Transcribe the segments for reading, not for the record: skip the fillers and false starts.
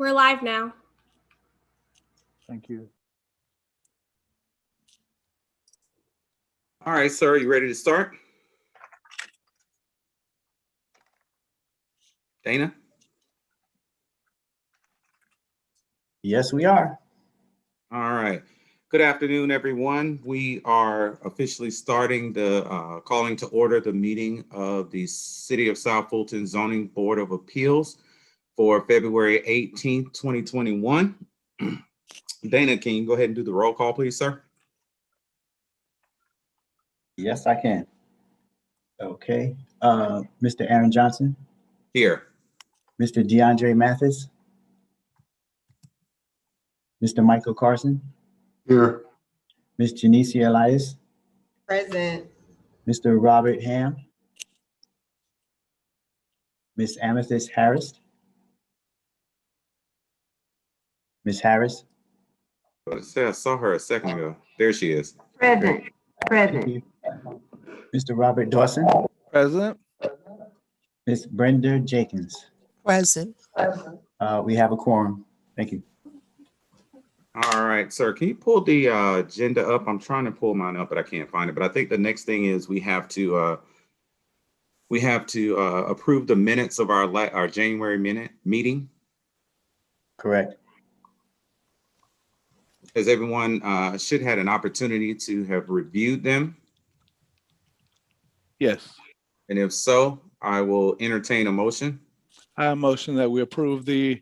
We're live now. Thank you. All right, sir, you ready to start? Dana? Yes, we are. All right. Good afternoon, everyone. We are officially starting the calling to order the meeting of the City of South Fulton Zoning Board of Appeals for February 18th, 2021. Dana, can you go ahead and do the roll call, please, sir? Yes, I can. Okay. Mr. Aaron Johnson, Here. Mr. DeAndre Mathis, Mr. Michael Carson, Here. Ms. Janicia Elias, Present. Mr. Robert Ham, Ms. Amethyst Harris, Ms. Harris. I saw her a second ago. There she is. Present. Thank Present. you. Mr. Robert Dawson, Present. Ms. Brenda Jenkins. Present. We have a quorum. Thank you. All right, sir, can you pull the agenda up? I'm trying to pull mine up, but I can't find it. But I think the next thing is we have to approve the minutes of our January meeting. Correct. As everyone should had an opportunity to have reviewed them. Yes. And if so, I will entertain a motion. I motion that we approve the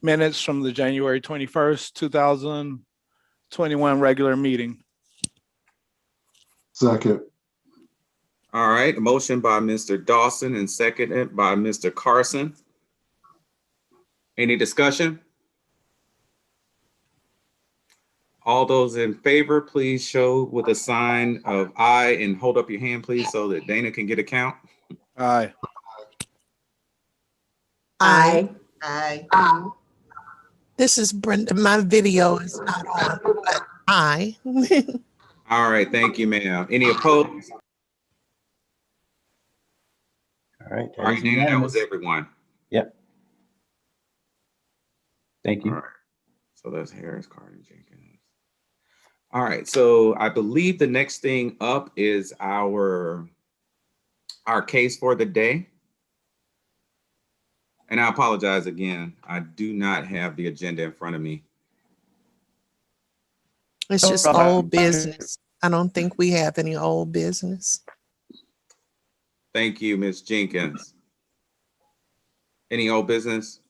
minutes from the January 21st, 2021 regular meeting. Second. All right, a motion by Mr. Dawson and seconded by Mr. Carson. Any discussion? All those in favor, please show with a sign of aye and hold up your hand, please, so that Dana can get a count. Aye. Aye. Aye. This is Brenda. My video is not on, but aye. All right, thank you, ma'am. Any opposed? All right. All right, Dana, that was everyone. Yep. Thank All you. right, so that's Harris, Carter, Jenkins. All right, so I believe the next thing up is our case for the day. And I apologize again, I do not have the agenda in front of me. It's just old business. I don't think we have any old business. Thank you, Ms. Jenkins. Any old business?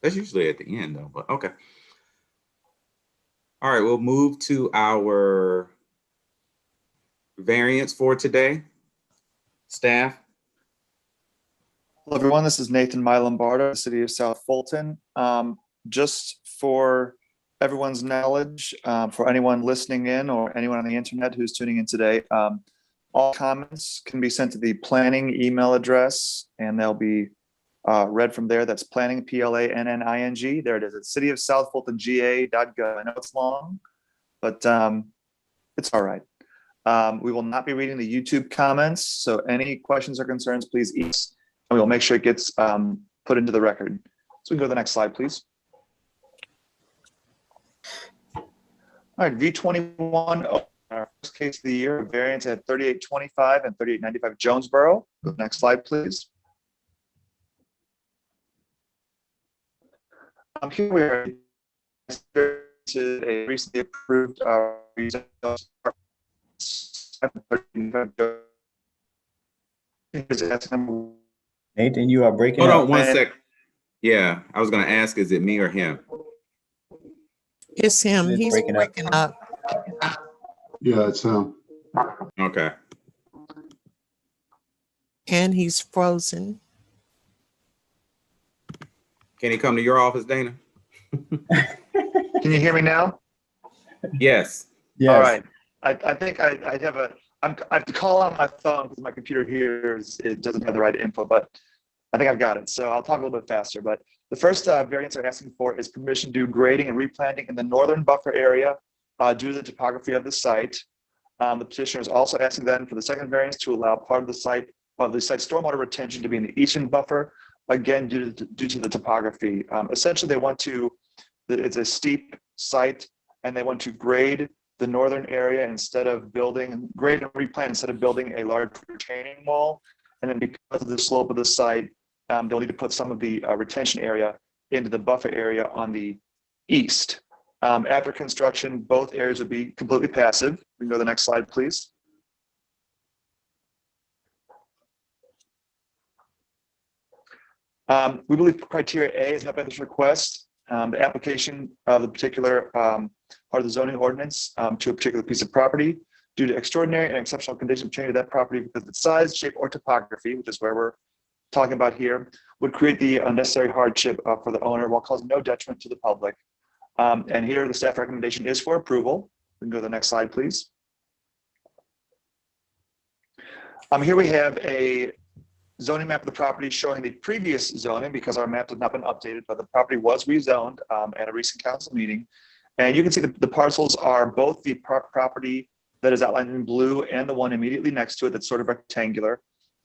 That's usually at the end though, but okay. All right, we'll move to our variance for today. Staff. Hello, everyone. This is Nathan Lombardo, the City of South Fulton. Just for everyone's knowledge, for anyone listening in or anyone on the internet who's tuning in today, all comments can be sent to the planning email address, and they'll be read from there. That's planning, PLANNING. There it is. It's cityofsouthfultonga.gov. I know it's long, but it's all right. We will not be reading the YouTube comments, so any questions or concerns, please email. And we'll make sure it gets put into the record. So we can go to the next slide, please. All right, V21, our first case of the year, variance at 3825 and 3895 Jonesboro. Next slide, please. Here we are to a recently approved Nathan, you are breaking Hold up. on one sec. Yeah, I was gonna ask, is it me or him? It's him. It's He's breaking up. breaking up. Yeah, it's him. Okay. And he's frozen. Can he come to your office, Dana? Can you hear me now? Yes. Yes. All right. I think I have to call on my phone because my computer here it doesn't have the right info, but I think I've got it. So I'll talk a little bit faster. But the first variance they're asking for is permission to do grading and replanting in the northern buffer area due to the topography of the site. The petitioner is also asking then for the second variance to allow part of the site stormwater retention to be in the eastern buffer again, due to the topography. Essentially, they want to, it's a steep site, and they want to grade the northern area grade and replant instead of building a large retaining wall. And then because of the slope of the site, they'll need to put some of the retention area into the buffer area on the east. After construction, both areas would be completely passive. We can go to the next slide, please. We believe criteria A is met by this request. The application of the particular part of the zoning ordinance to a particular piece of property due to extraordinary and exceptional conditions change of that property because of its size, shape, or topography, which is where we're talking about here, would create the unnecessary hardship for the owner while causing no detriment to the public. And here the staff recommendation is for approval. We can go to the next slide, please. Here we have a zoning map of the property showing the previous zoning because our map has not been updated, but the property was rezoned at a recent council meeting. And you can see the parcels are both the property that is outlined in blue and the one immediately next to it that's sort of rectangular.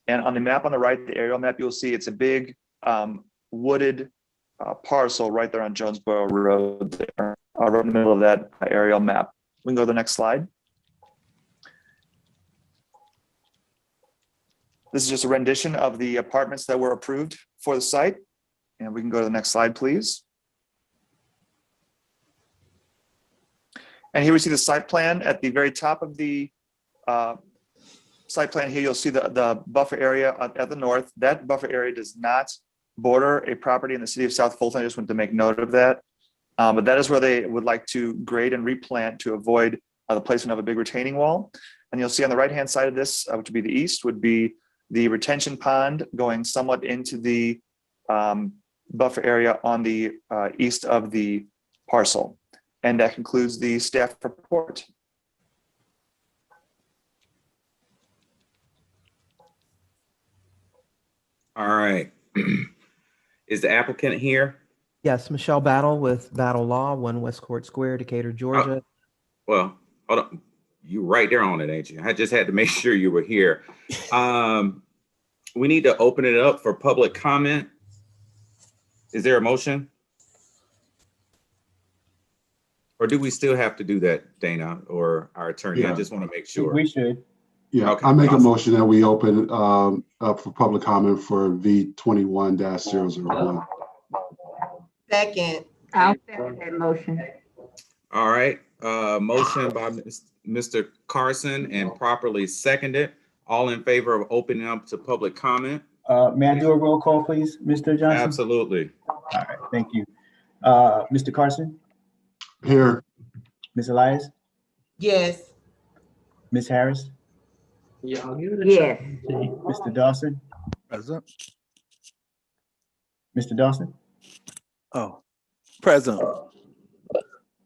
And on the map on the right, the aerial map, you'll see it's a big wooded parcel right there on Jonesboro Road there, right in the middle of that aerial map. We can go to the next slide. This is just a rendition of the apartments that were approved for the site. And we can go to the next slide, please. And here we see the site plan at the very top of the site plan here. You'll see the buffer area at the north. That buffer area does not border a property in the city of South Fulton. I just want to make note of that. But that is where they would like to grade and replant to avoid the placement of a big retaining wall. And you'll see on the right-hand side of this, which would be the east, would be the retention pond going somewhat into the buffer area on the east of the parcel. And that concludes the staff report. All right. Is the applicant here? Yes, Michelle Battle with Battle Law, 1 West Court Square, Decatur, Georgia. Well, hold on. You right there on it, ain't you? I just had to make sure you were here. We need to open it up for public comment. Is there a motion? Or do we still have to do that, Dana, or our attorney? I Yeah. just want to make sure. We should. Yeah, Okay, I make a awesome. motion that we open up for public comment for V21-001. Second. I'll second that motion. All right, motion by Mr. Carson and properly seconded. All in favor of opening up to public comment? May I do a roll call, please, Mr. Johnson? Absolutely. All right, thank you. Mr. Carson, Here, Ms. Elias, Yes. Ms. Harris, Yes. Mr. Dawson, Present. Mr. Dawson? Oh, present.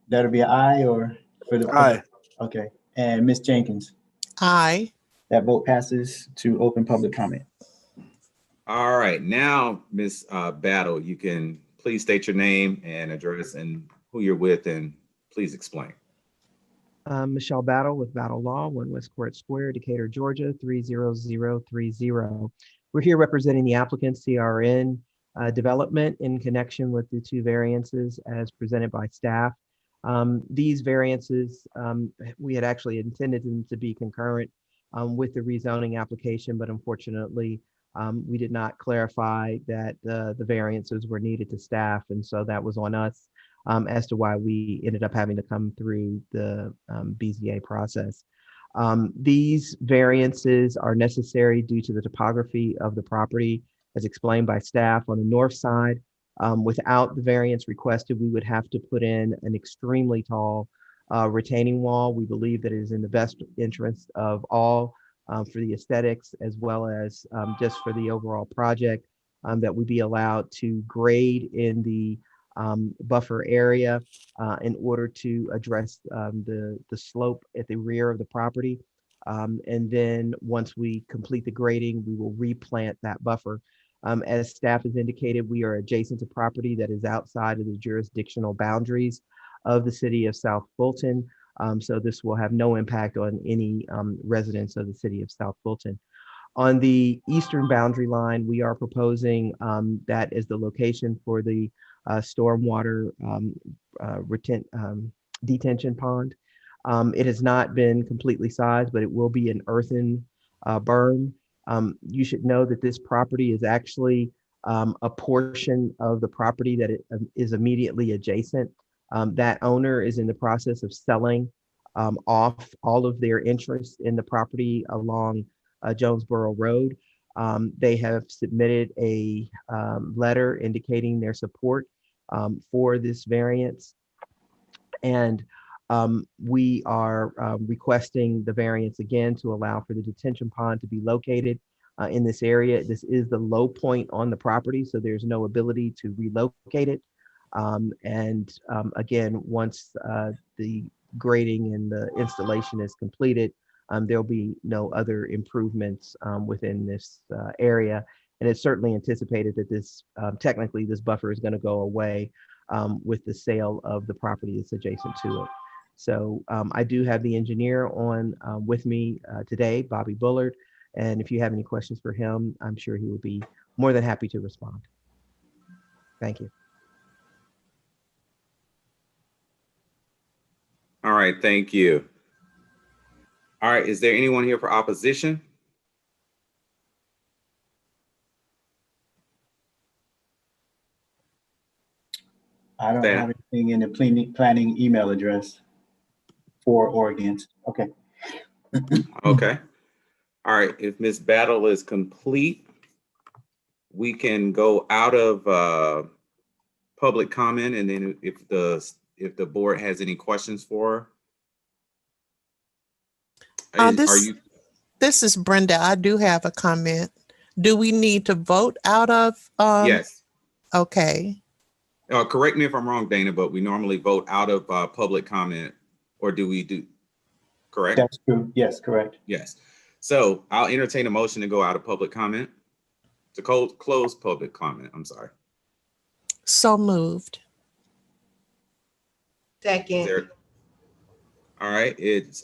That'll be an aye or for the? Aye. Okay, and Ms. Jenkins? Aye. That vote passes to open public comment. All right, now, Ms. Battle, you can please state your name and address and who you're with, and please explain. Michelle Battle with Battle Law, 1 West Court Square, Decatur, Georgia, 30030. We're here representing the applicant CRN Development in connection with the 2 variances as presented by staff. These variances, we had actually intended them to be concurrent with the rezoning application, but unfortunately, we did not clarify that the variances were needed to staff, and so that was on us as to why we ended up having to come through the BZA process. These variances are necessary due to the topography of the property, as explained by staff. On the north side, without the variance requested, we would have to put in an extremely tall retaining wall. We believe that it is in the best interest of all for the aesthetics as well as just for the overall project that we be allowed to grade in the buffer area in order to address the slope at the rear of the property. And then once we complete the grading, we will replant that buffer. As staff has indicated, we are adjacent to property that is outside of the jurisdictional boundaries of the city of South Fulton. So this will have no impact on any residents of the city of South Fulton. On the eastern boundary line, we are proposing that as the location for the stormwater detention pond. It has not been completely sized, but it will be an earthen berm. You should know that this property is actually a portion of the property that is immediately adjacent. That owner is in the process of selling off all of their interest in the property along Jonesboro Road. They have submitted a letter indicating their support for this variance. And we are requesting the variance again to allow for the detention pond to be located in this area. This is the low point on the property, so there's no ability to relocate it. Again, once the grading and the installation is completed, there'll be no other improvements within this area. And it's certainly anticipated that this, technically this buffer is going to go away with the sale of the property that's adjacent to it. So I do have the engineer on with me today, Bobby Bullard. And if you have any questions for him, I'm sure he would be more than happy to respond. Thank you. All right, thank you. All right, is there anyone here for opposition? I don't have anything in the planning email address for or against. Okay. Okay. All right, if Ms. Battle is complete, we can go out of public comment, and then if the board has any questions for her. This is Brenda. I do have a comment. Do we need to vote out of? Yes. Okay. Correct me if I'm wrong, Dana, but we normally vote out of public comment, or do we do? Correct? That's true. Yes, correct. Yes. So I'll entertain a motion to go out of public comment, to close public comment. I'm sorry. So moved. Second. All right, it's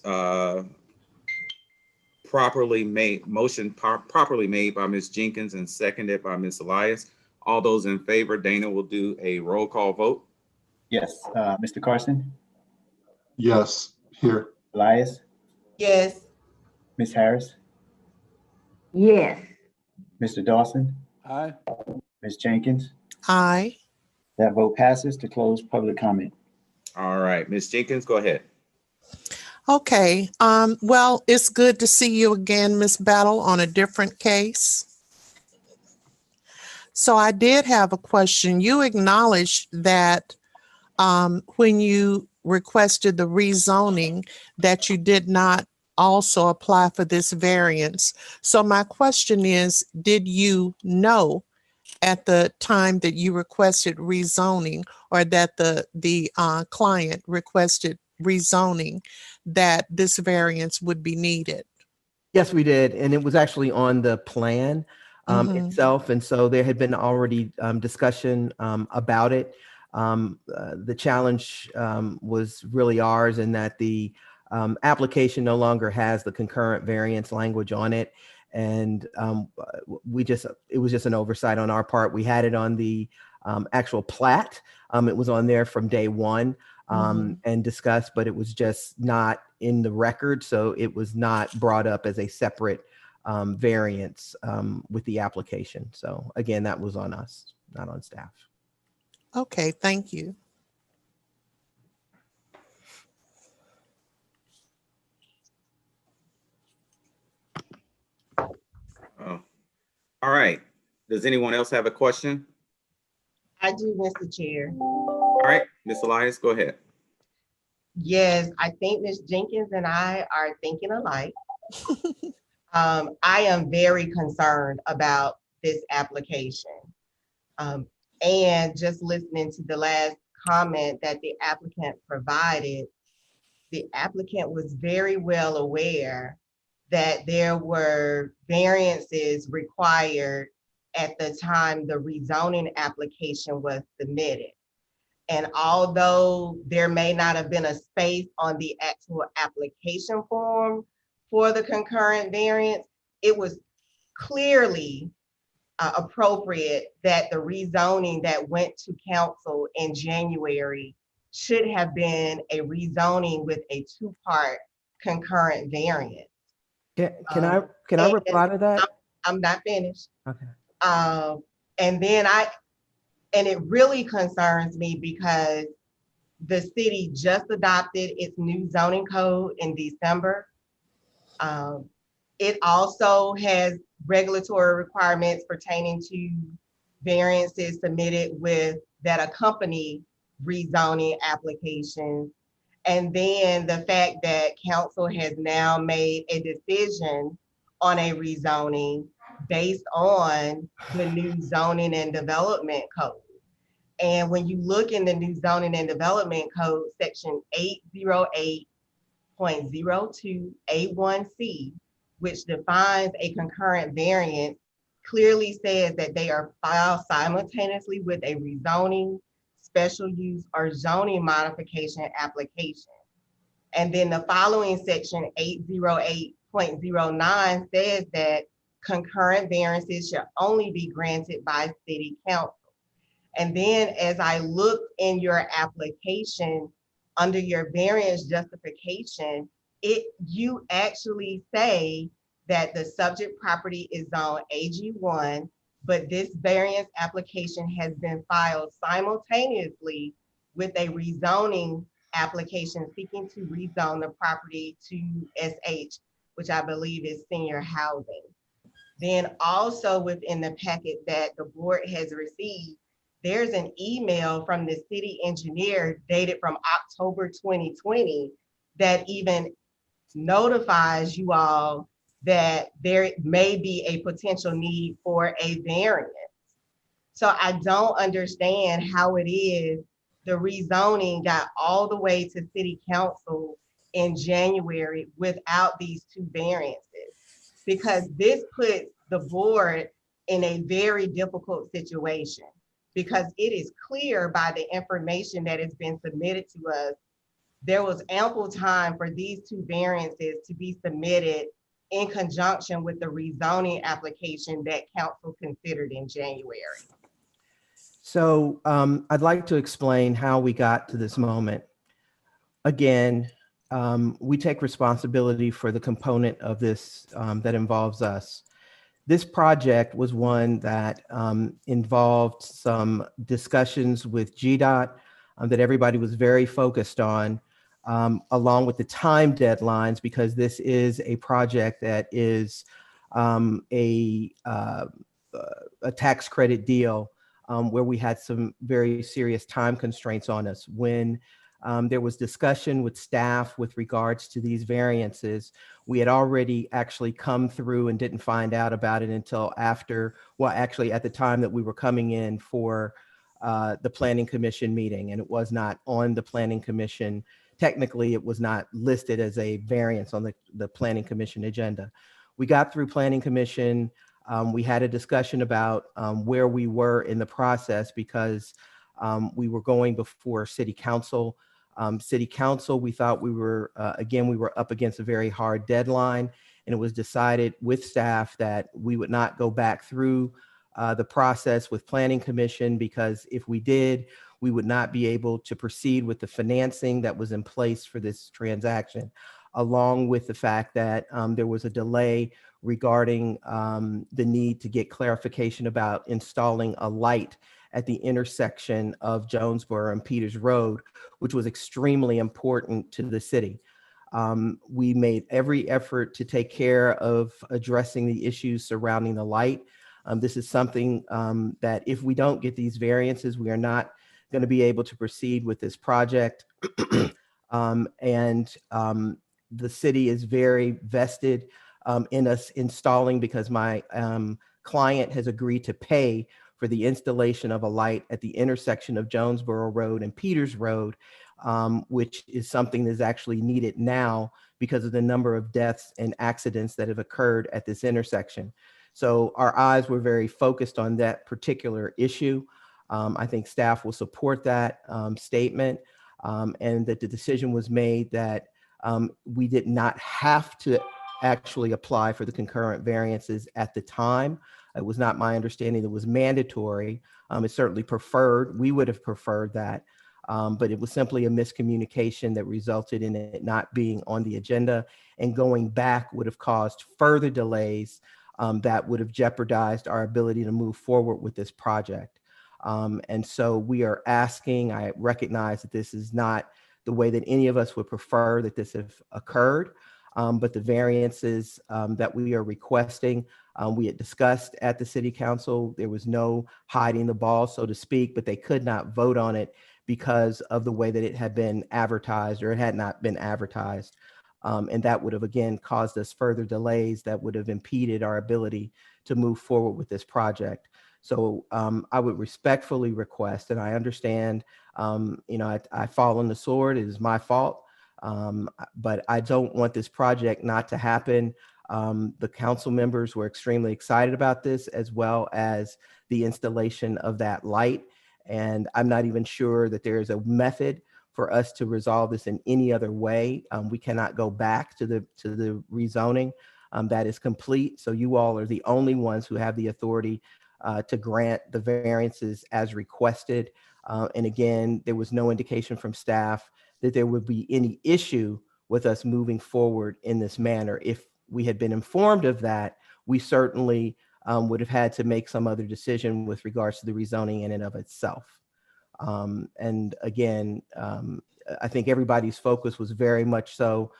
properly made by Ms. Jenkins and seconded by Ms. Elias. All those in favor, Dana will do a roll call vote. Yes. Mr. Carson? Yes, here. Elias? Yes. Ms. Harris? Yes. Mr. Dawson? Aye. Ms. Jenkins? Aye. That vote passes to close public comment. All right, Ms. Jenkins, go ahead. Okay. Well, it's good to see you again, Ms. Battle, on a different case. So I did have a question. You acknowledged that when you requested the rezoning, that you did not also apply for this variance. So my question is, did you know at the time that you requested rezoning, or that the client requested rezoning, that this variance would be needed? Yes, we did. And it was actually on the plan itself. And so there had been already discussion about it. The challenge was really ours in that the application no longer has the concurrent variance language on it. And it was just an oversight on our part. We had it on the actual plat. It was on there from day one and discussed, but it was just not in the record. So it was not brought up as a separate variance with the application. So again, that was on us, not on staff. Okay, thank you. Oh. All right. Does anyone else have a question? I do, Mr. Chair. All right, Ms. Elias, go ahead. Yes, I think Ms. Jenkins and I are thinking alike. I am very concerned about this application. And just listening to the last comment that the applicant provided, the applicant was very well aware that there were variances required at the time the rezoning application was submitted. And although there may not have been a space on the actual application form for the concurrent variance, it was clearly appropriate that the rezoning that went to council in January should have been a rezoning with a two-part concurrent variance. Can I and- reply to that? I'm not finished. Okay. And then it really concerns me because the city just adopted its new zoning code in December. It also has regulatory requirements pertaining to variances submitted that accompany rezoning applications. And then the fact that council has now made a decision on a rezoning based on the new zoning and development code. And when you look in the new zoning and development code, section 808.02A1C, which defines a concurrent variance, clearly says that they are filed simultaneously with a rezoning, special use, or zoning modification application. And then the following section 808.09 says that concurrent variances should only be granted by city council. And then as I look in your application under your variance justification, you actually say that the subject property is on AG1, but this variance application has been filed simultaneously with a rezoning application seeking to rezone the property to SH, which I believe is senior housing. Then also within the packet that the board has received, there's an email from the city engineer dated from October 2020 that even notifies you all that there may be a potential need for a variance. So I don't understand how it is the rezoning got all the way to city council in January without these two variances, because this puts the board in a very difficult situation, because it is clear by the information that has been submitted to us, there was ample time for these two variances to be submitted in conjunction with the rezoning application that council considered in January. So I'd like to explain how we got to this moment. Again, we take responsibility for the component of this that involves us. This project was one that involved some discussions with GDOT that everybody was very focused on, along with the time deadlines, because this is a project that is a tax credit deal where we had some very serious time constraints on us. When there was discussion with staff with regards to these variances, we had already actually come through and didn't find out about it until after, well, actually at the time that we were coming in for the Planning Commission meeting, and it was not on the Planning Commission. Technically, it was not listed as a variance on the Planning Commission agenda. We got through Planning Commission. We had a discussion about where we were in the process, because we were going before City Council. City Council, we thought we were, again, we were up against a very hard deadline, and it was decided with staff that we would not go back through the process with Planning Commission, because if we did, we would not be able to proceed with the financing that was in place for this transaction, along with the fact that there was a delay regarding the need to get clarification about installing a light at the intersection of Jonesboro and Peters Road, which was extremely important to the city. We made every effort to take care of addressing the issues surrounding the light. This is something that if we don't get these variances, we are not going to be able to proceed with this project. The city is very vested in us installing, because my client has agreed to pay for the installation of a light at the intersection of Jonesboro Road and Peters Road, which is something that is actually needed now because of the number of deaths and accidents that have occurred at this intersection. So our eyes were very focused on that particular issue. I think staff will support that statement, and that the decision was made that we did not have to actually apply for the concurrent variances at the time. It was not my understanding it was mandatory. It's certainly preferred. We would have preferred that. But it was simply a miscommunication that resulted in it not being on the agenda, and going back would have caused further delays that would have jeopardized our ability to move forward with this project. And so we are asking, I recognize that this is not the way that any of us would prefer that this have occurred, but the variances that we are requesting, we had discussed at the city council. There was no hiding the ball, so to speak, but they could not vote on it because of the way that it had been advertised, or it had not been advertised. And that would have, again, caused us further delays that would have impeded our ability to move forward with this project. So I would respectfully request, and I understand, I fall on the sword, it is my fault, but I don't want this project not to happen. The council members were extremely excited about this, as well as the installation of that light. And I'm not even sure that there is a method for us to resolve this in any other way. We cannot go back to the rezoning that is complete. So you all are the only ones who have the authority to grant the variances as requested. And again, there was no indication from staff that there would be any issue with us moving forward in this manner. If we had been informed of that, we certainly would have had to make some other decision with regards to the rezoning in and of itself. And again, I think everybody's focus was very much so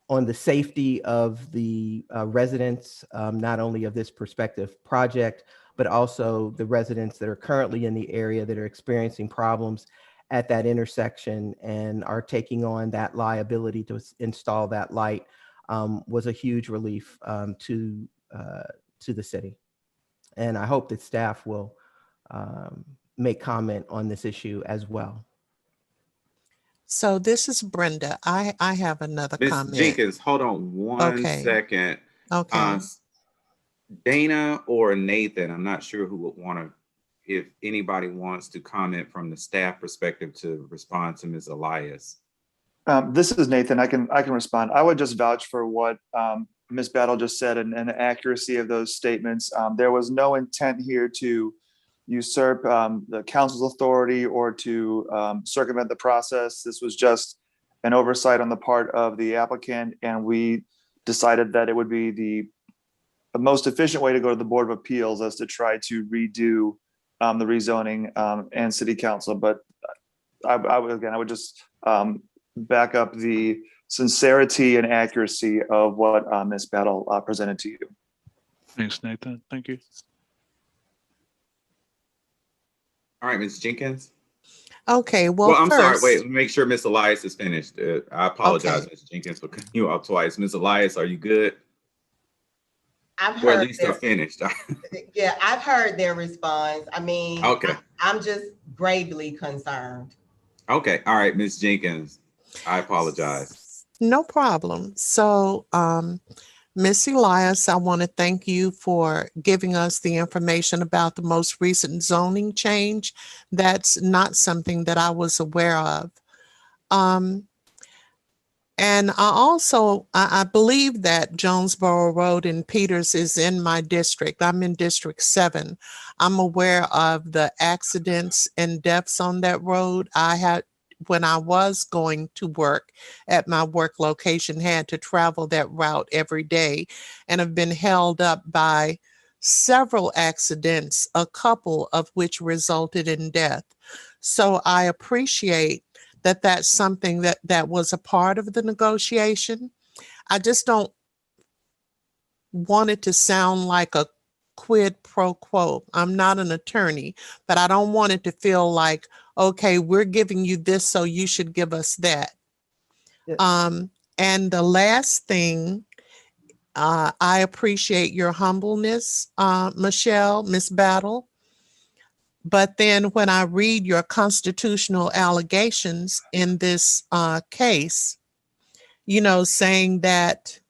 on the safety of the residents, not only of this prospective project, but also the residents that are currently in the area that are experiencing problems at that intersection and are taking on that liability to install that light, was a huge relief to the city. And I hope that staff will make comment on this issue as well. So this is Brenda. I have another Ms. comment. Jenkins, hold on one second. Okay. Dana or Nathan, I'm not sure who would want to, if anybody wants to comment from the staff perspective to respond to Ms. Elias. This is Nathan. I can respond. I would just vouch for what Ms. Battle just said and the accuracy of those statements. There was no intent here to usurp the council's authority or to circumvent the process. This was just an oversight on the part of the applicant, and we decided that it would be the most efficient way to go to the Board of Appeals as to try to redo the rezoning and city council. But I would just back up the sincerity and accuracy of what Ms. Battle presented to you. Thanks, Nathan. Thank you. All right, Ms. Jenkins. Okay, well, I'm first, sorry, wait, make sure Ms. Elias is finished. I apologize, Ms. Jenkins, for cutting you off twice. Ms. Elias, are you good? I've Or at heard least they're finished. yeah, I've heard their response. I mean, Okay. I'm just gravely concerned. Okay, all right, Ms. Jenkins, I apologize. no problem. So, Ms. Elias, I want to thank you for giving us the information about the most recent zoning change. That's not something that I was aware of. And I believe that Jonesboro Road in Peters is in my district. I'm in District 7. I'm aware of the accidents and deaths on that road. When I was going to work at my work location, had to travel that route every day and have been held up by several accidents, a couple of which resulted in death. So I appreciate that that's something that was a part of the negotiation. I just don't want it to sound like a quid pro quo. I'm not an attorney, but I don't want it to feel like, okay, we're giving you this, so you should give us that. Yeah. And the last thing, I appreciate your humbleness, Michelle, Miss Battle. But then when I read your constitutional allegations in this case, saying that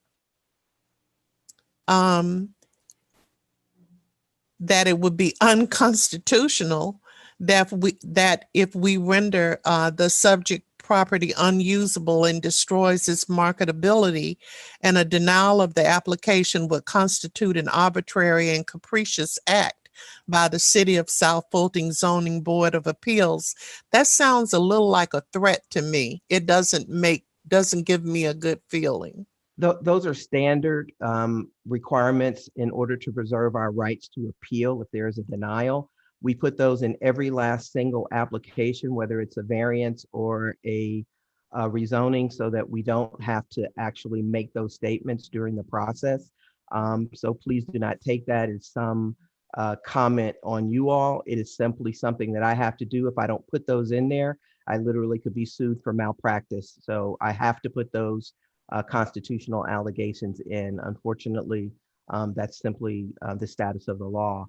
that it would be unconstitutional that if we render the subject property unusable and destroys its marketability, and a denial of the application would constitute an arbitrary and capricious act by the City of South Fulton Zoning Board of Appeals. That sounds a little like a threat to me. It doesn't give me a good feeling. Those are standard requirements in order to preserve our rights to appeal if there is a denial. We put those in every last single application, whether it's a variance or a rezoning, so that we don't have to actually make those statements during the process. So please do not take that as some comment on you all. It is simply something that I have to do. If I don't put those in there, I literally could be sued for malpractice. So I have to put those constitutional allegations in. Unfortunately, that's simply the status of the law.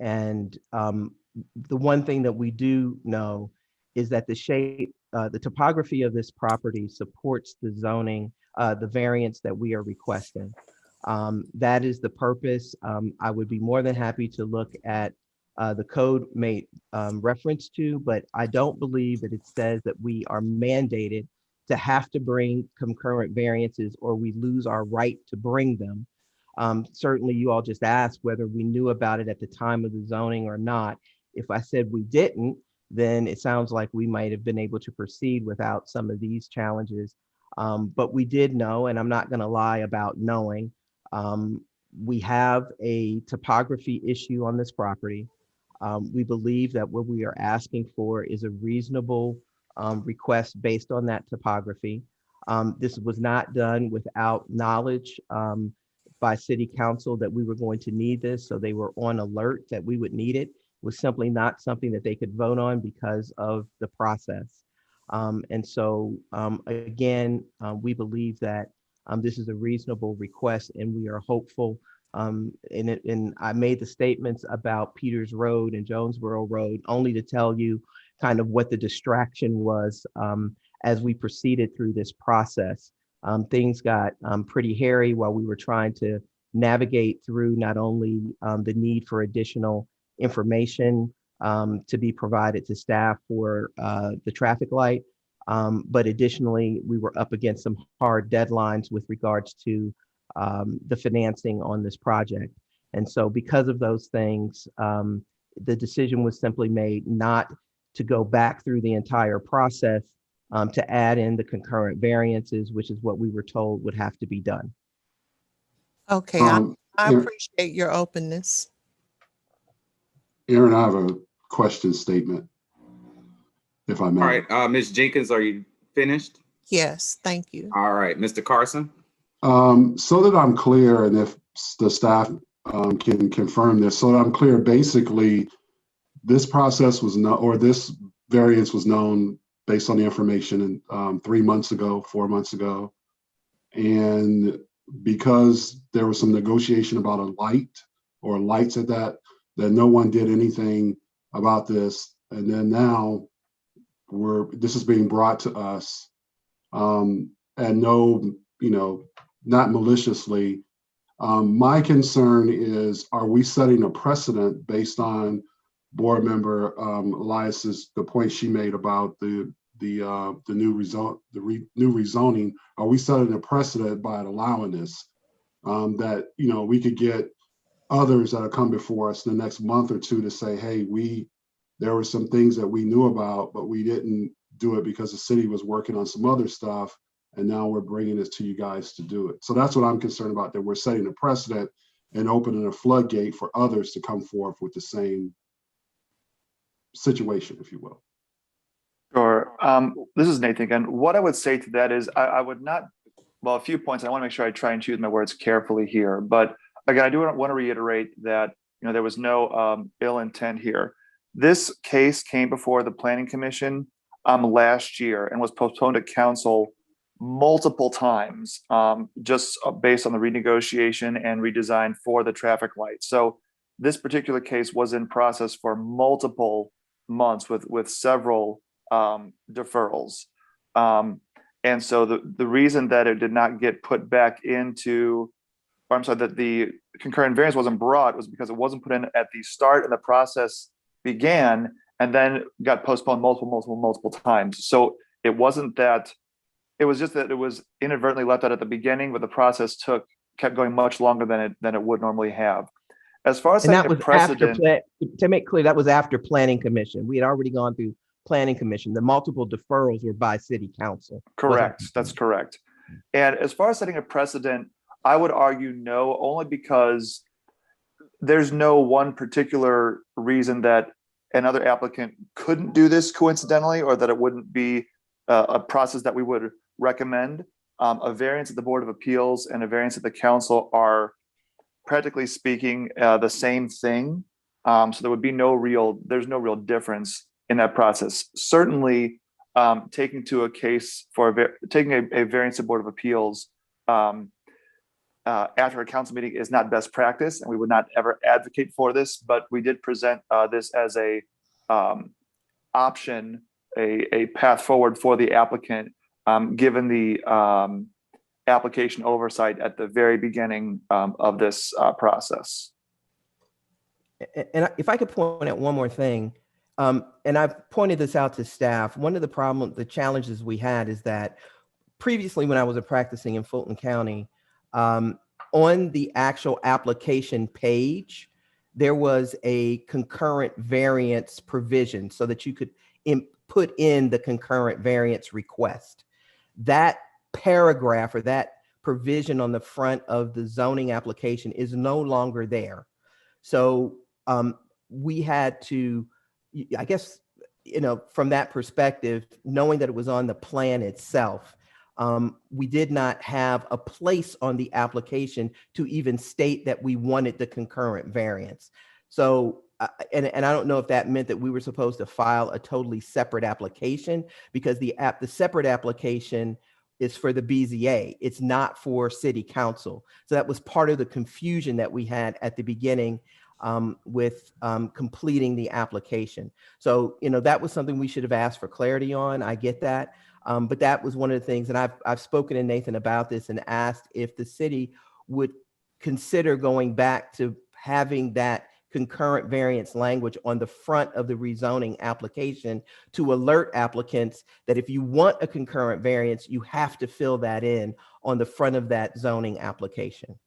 And the one thing that we do know is that the topography of this property supports the zoning, the variance that we are requesting. That is the purpose. I would be more than happy to look at the code made reference to, but I don't believe that it says that we are mandated to have to bring concurrent variances or we lose our right to bring them. Certainly you all just asked whether we knew about it at the time of the zoning or not. If I said we didn't, then it sounds like we might have been able to proceed without some of these challenges. But we did know, and I'm not going to lie about knowing. We have a topography issue on this property. We believe that what we are asking for is a reasonable request based on that topography. This was not done without knowledge by City Council that we were going to need this, so they were on alert that we would need it. It was simply not something that they could vote on because of the process. And so again, we believe that this is a reasonable request, and we are hopeful. And I made the statements about Peters Road and Jonesboro Road only to tell you kind of what the distraction was as we proceeded through this process. Things got pretty hairy while we were trying to navigate through not only the need for additional information to be provided to staff for the traffic light, but additionally, we were up against some hard deadlines with regards to the financing on this project. And so because of those things, the decision was simply made not to go back through the entire process to add in the concurrent variances, which is what we were told would have to be done. Okay, I appreciate your openness. Aaron, I have a question statement, if I may. All right, Ms. Jenkins, are you finished? Yes, thank you. All right, Mr. Carson. So that I'm clear, and if the staff can confirm this, so that I'm clear, basically, this process was this variance was known based on the information 3 months ago, 4 months ago. And because there was some negotiation about a light or lights at that no one did anything about this. And then now this is being brought to us and not maliciously. My concern is, are we setting a precedent based on board member Elias's, the point she made about the new rezoning? Are we setting a precedent by allowing this? That we could get others that have come before us in the next month or two to say, hey, there were some things that we knew about, but we didn't do it because the city was working on some other stuff, and now we're bringing this to you guys to do it. So that's what I'm concerned about, that we're setting a precedent and opening a floodgate for others to come forth with the same situation, if you will. Sure. This is Nathan again. What I would say to that is I would not, well, a few points. I want to make sure I try and choose my words carefully here. But again, I do want to reiterate that there was no ill intent here. This case came before the Planning Commission last year and was postponed to council multiple times, just based on the renegotiation and redesign for the traffic lights. So this particular case was in process for multiple months with several deferrals. And so the reason that it did not get put back into, or I'm sorry, that the concurrent variance wasn't brought was because it wasn't put in at the start and the process began, and then got postponed multiple times. So It wasn't that, it was just that it was inadvertently left out at the beginning, but the process kept going much longer than it would normally have. As far as And that setting a was after, precedent, to make clear, that was after Planning Commission. We had already gone through Planning Commission. The multiple deferrals were by City Council. correct, that's correct. And as far as setting a precedent, I would argue no, only because there's no one particular reason that another applicant couldn't do this coincidentally, or that it wouldn't be a process that we would recommend. A variance at the Board of Appeals and a variance at the council are, practically speaking, the same thing. So there would be there's no real difference in that process. Certainly, taking a variance to Board of Appeals after a council meeting is not best practice, and we would not ever advocate for this, but we did present this as a option, a path forward for the applicant, given the application oversight at the very beginning of this process. And if I could point out one more thing, and I've pointed this out to staff, one of the challenges we had is that previously when I was practicing in Fulton County, on the actual application page, there was a concurrent variance provision so that you could put in the concurrent variance request. That paragraph or that provision on the front of the zoning application is no longer there. So we had to, I guess, from that perspective, knowing that it was on the plan itself, we did not have a place on the application to even state that we wanted the concurrent variance. So, and I don't know if that meant that we were supposed to file a totally separate application, because the separate application is for the BZA. It's not for City Council. So that was part of the confusion that we had at the beginning with completing the application. So, that was something we should have asked for clarity on. I get that. But that was one of the things, and I've spoken to Nathan about this and asked if the city would consider going back to having that concurrent variance language on the front of the rezoning application to alert applicants that if you want a concurrent variance, you have to fill that in on the front of that zoning application.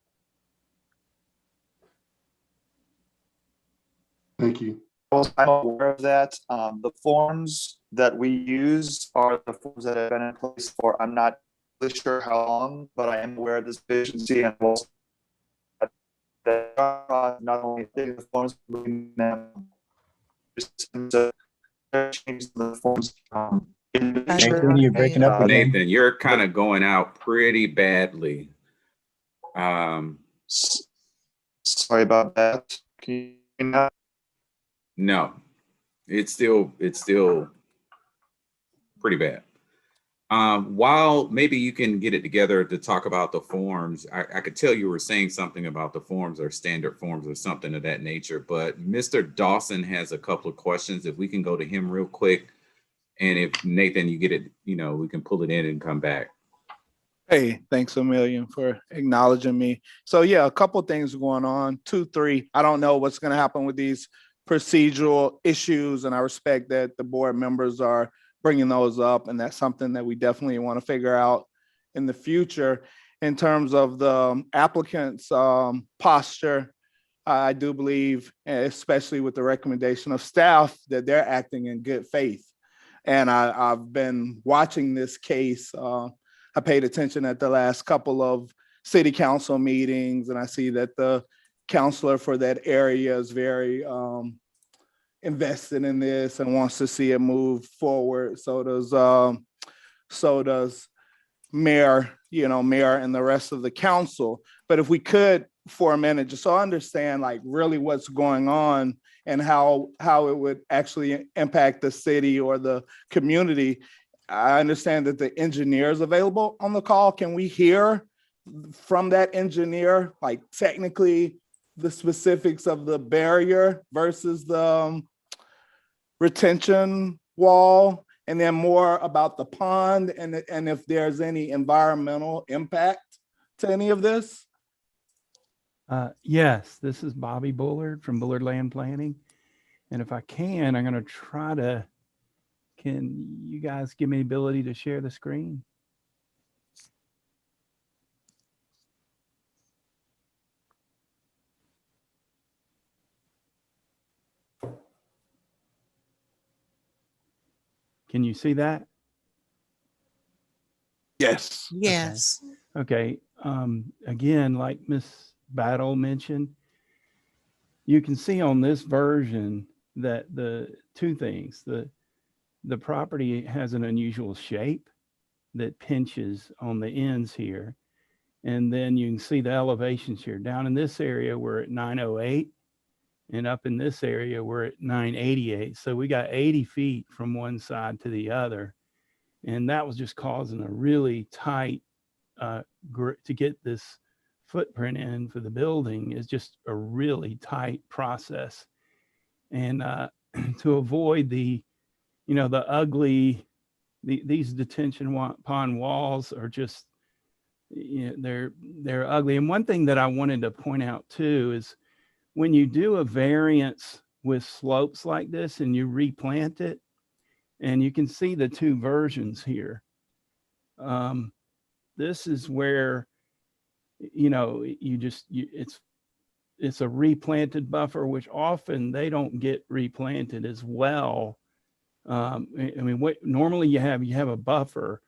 Thank you. I'm aware of that. The forms that we use are the forms that have been in place for, I'm not really sure how long, but I am aware of this deficiency, and also that not only taking the forms, but them change the forms. Nathan, you're breaking up again. Nathan, you're kind of going out pretty badly. Sorry about that. Can you hear me now? No, it's still pretty bad. While maybe you can get it together to talk about the forms, I could tell you were saying something about the forms or standard forms or something of that nature, but Mr. Dawson has a couple of questions. If we can go to him real quick, and if Nathan, you get it, we can pull it in and come back. Hey, thanks a million for acknowledging me. So yeah, a couple things going on. 2, 3, I don't know what's going to happen with these procedural issues, and I respect that the board members are bringing those up, and that's something that we definitely want to figure out in the future. In terms of the applicant's posture, I do believe, especially with the recommendation of staff, that they're acting in good faith. And I've been watching this case. I paid attention at the last couple of city council meetings, and I see that the counselor for that area is very invested in this and wants to see it move forward. So does mayor, mayor and the rest of the council. But if we could, for a minute, just so I understand like really what's going on and how it would actually impact the city or the community. I understand that the engineer is available on the call. Can we hear from that engineer, like technically the specifics of the barrier versus the retention wall, and then more about the pond and if there's any environmental impact to any of this? Yes, this is Bobby Bullard from Bullard Land Planning. And if I can, I'm going to try to Can you guys give me the ability to share the screen? Can you see that? Yes. Yes. Okay. Again, like Miss Battle mentioned, you can see on this version that the two things, the property has an unusual shape that pinches on the ends here. And then you can see the elevations here. Down in this area, we're at 908. And up in this area, we're at 988. So we got 80 feet from one side to the other. And that was just causing a really tight, to get this footprint in for the building is just a really tight process. And to avoid the, the ugly, these detention pond walls are just, they're ugly. And one thing that I wanted to point out too is when you do a variance with slopes like this and you replant it, and you can see the two versions here. This is where, it's a replanted buffer, which often they don't get replanted as well. Normally you have a buffer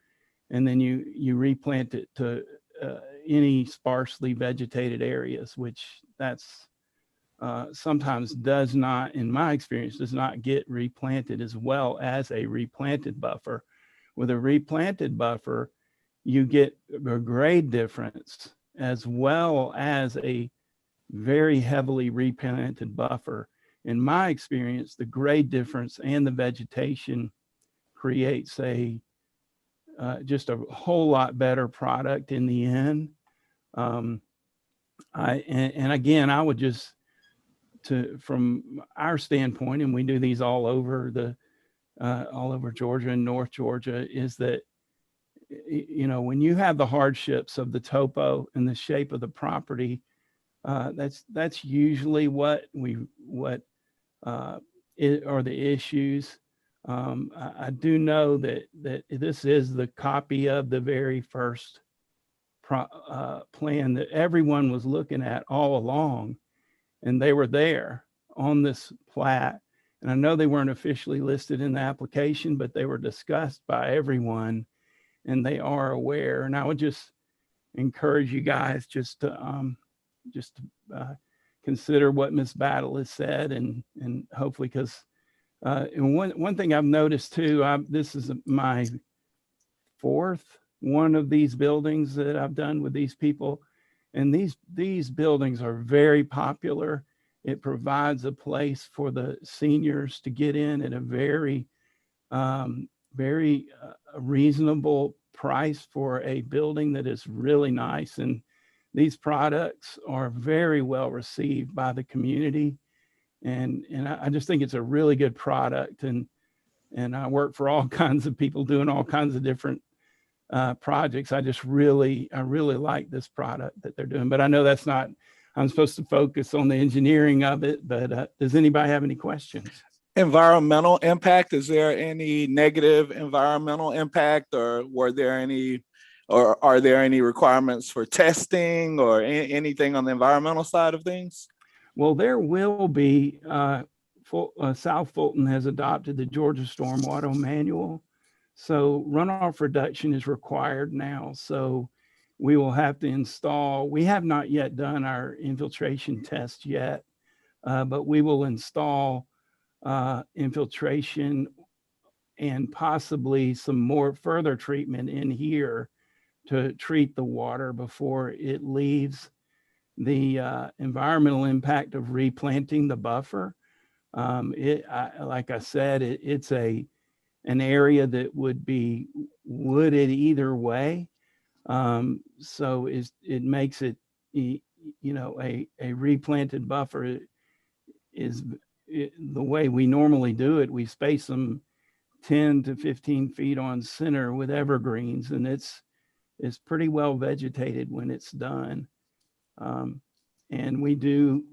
and then you replant it to any sparsely vegetated areas, which that's sometimes does not, in my experience, does not get replanted as well as a replanted buffer. With a replanted buffer, you get a grade difference as well as a very heavily replanted buffer. In my experience, the grade difference and the vegetation creates just a whole lot better product in the end. And again, I would just, from our standpoint, and we do these all over Georgia and North Georgia, is that, when you have the hardships of the topo and the shape of the property, that's usually what are the issues. I do know that this is the copy of the very first plan that everyone was looking at all along, and they were there on this plat. And I know they weren't officially listed in the application, but they were discussed by everyone, and they are aware. And I would just encourage you guys just to consider what Ms. Battle has said, and hopefully, because one thing I've noticed too, this is my fourth one of these buildings that I've done with these people, and these buildings are very popular. It provides a place for the seniors to get in at a very reasonable price for a building that is really nice. And these products are very well received by the community. And I just think it's a really good product. And I work for all kinds of people doing all kinds of different projects. I really like this product that they're doing, but I know that's not, I'm supposed to focus on the engineering of it, but does anybody have any questions? Environmental impact, is there any negative environmental impact, or are there any requirements for testing or anything on the environmental side of things? Well, there will be, South Fulton has adopted the Georgia Stormwater Manual. So runoff reduction is required now. So we will have to install, we have not yet done our infiltration test yet, but we will install infiltration and possibly some more further treatment in here to treat the water before it leaves. The environmental impact of replanting the buffer, like I said, it's an area that would be wooded either way. So it makes it, a replanted buffer is the way we normally do it. We space them 10 to 15 feet on center with evergreens, and it's pretty well vegetated when it's done. And we do,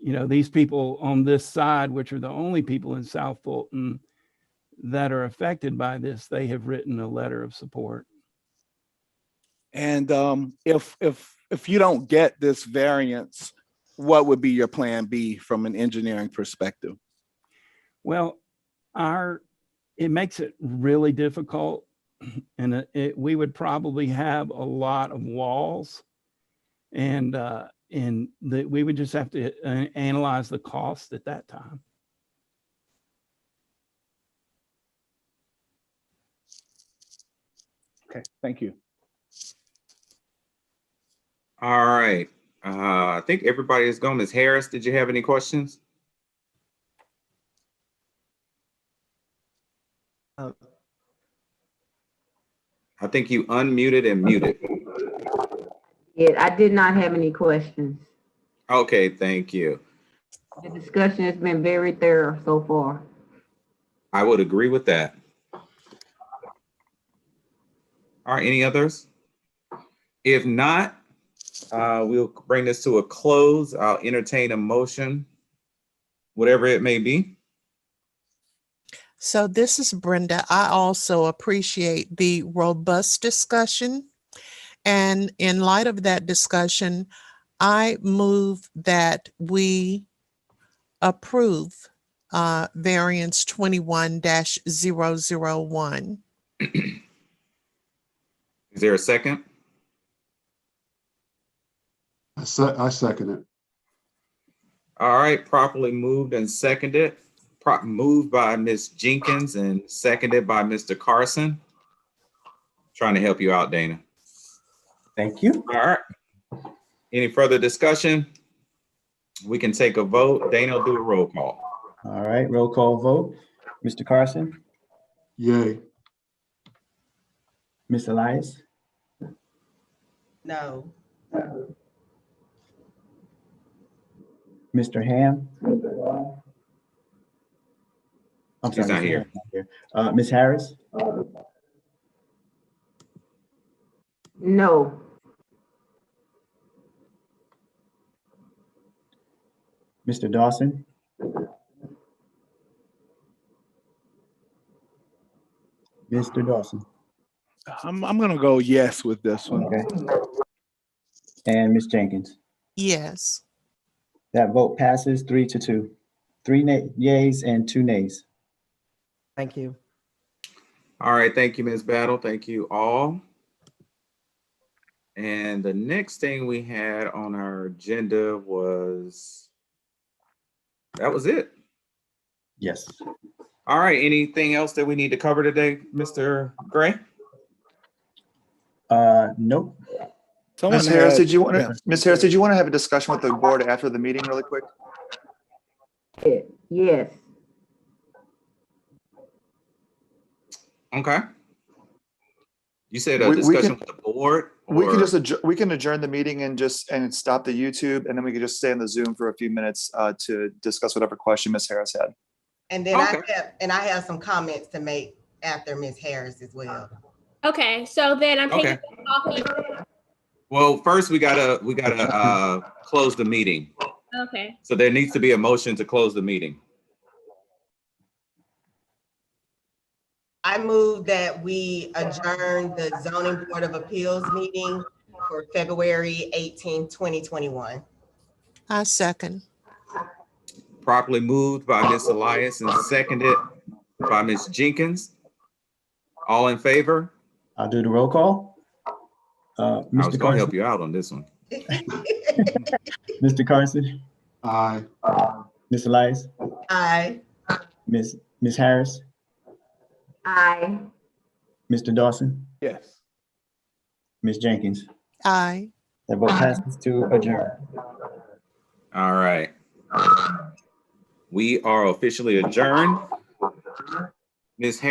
these people on this side, which are the only people in South Fulton, that are affected by this, they have written a letter of support. And if you don't get this variance, what would be your plan B from an engineering perspective? Well, it makes it really difficult, and we would probably have a lot of walls, and we would just have to analyze the cost at that time. Okay, thank you. All right. I think everybody is gone. Ms. Harris, did you have any questions? I think you unmuted and muted. Yeah, I did not have any questions. Okay, thank you. The discussion has been very thorough so far. I would agree with that. All right, any others? If not, we'll bring this to a close. I'll entertain a motion, whatever it may be. So this is Brenda. I also appreciate the robust discussion. And in light of that discussion, I move that we approve variance 21-001. Is there a second? I second it. All right, properly moved and seconded. Moved by Ms. Jenkins and seconded by Mr. Carson. Trying to help you out, Dana. Thank you. All right. Any further discussion? We can take a vote. Dana will do a roll call. All right, roll call vote. Mr. Carson, Yay. Ms. Elias, No. Mr. Ham. I'm He's sorry, not Mr. here. Ham's not here. Ms. Harris, No. Mr. Dawson, Mr. Dawson, I'm gonna go yes with this one. okay. And Ms. Jenkins. Yes. That vote passes 3-2. 3 yays and 2 nays. Thank you. All right, thank you, Ms. Battle. Thank you all. And the next thing we had on our agenda was, that was it. Yes. All right, anything else that we need to cover today, Mr. Gray? Nope. Someone Ms. Harris, had- did you want yeah. to, Ms. Harris, did you want to have a discussion with the board after the meeting really quick? Yes. Okay. You said a We discussion can- with the board? We can or- just we can adjourn the meeting and stop the YouTube, and then we can just stay on the Zoom for a few minutes to discuss whatever question Ms. Harris had. And then Okay. I have some comments to make after Ms. Harris as well. Okay, so then I'm taking Okay. this off of- Well, first we gotta close the meeting. Okay, So there needs to be a motion to close the meeting. I move that we adjourn the zoning board of appeals meeting for February 18, 2021. I second. Properly moved by Ms. Elias and seconded by Ms. Jenkins. All in favor? I'll do the roll call. I was Mr. gonna help Carson, you out on this one. Mr. Carson, Aye. Ms. Elias, Aye. Ms. Harris, Aye. Mr. Dawson, Yes. Ms. Jenkins. Aye. That vote passes to adjourn. All right. We are officially adjourned. Ms. Harris.